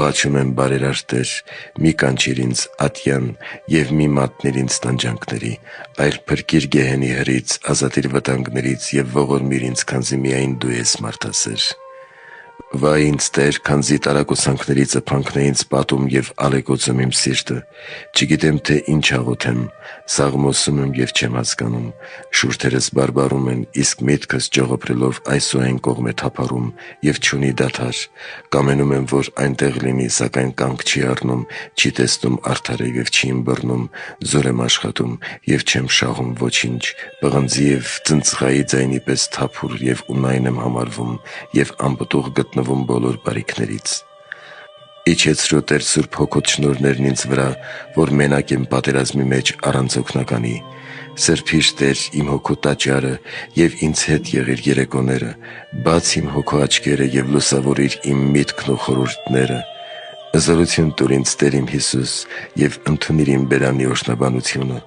Աղաչում եմ բարերար Տեր, մի կանչիր ինձ ատյան և մի մատնիր ինձ տանջանքների, այլ փրկիր գեհենի հրից, ազատիր վտանգներից և ողորմիր ինձ, քանզի միայն Դու ես մարդասեր։ Վայ ինձ Տեր, քանզի տարակուսանքների ծփանքն է ինձ պատում և ալեկոծում իմ սիրտը, չգիտեմ, թե ինչ աղոթեմ, սաղմոսում եմ և չեմ հասկանում, շուրթերս բարբառում են, իսկ միտքս ճողոպրելով այս ու այն կողմ է թափառում և չունի դադար, կամենում եմ, որ այնտեղ լինի, սակայն կանգ չի առնում, չի տեսնում արդարը և չի ըմբռնում, զոր եմ աշխատում և չեմ շահում ոչինչ, պղնձի և ծնծղայի ձայնի պես թափուր և ունայն եմ համարվում և անպտուղ գտնվում բոլոր բարիքներից։ Իջեցրու Տեր Սուրբ Հոգուդ շնորհներն ինձ վրա, որ մենակ եմ պատերազմի մեջ առանց օգնականի։ Սրբի՛ր Տեր իմ հոգու տաճարը և ինձ հետ եղիր երեկոները, բաց իմ հոգու աչքերը և լուսավորիր իմ միտքն ու խորհուրդները։ Զորություն տուր ինձ Տեր իմ Հիսուս և ընդունիր իմ բերանի օրհնաբանությունը։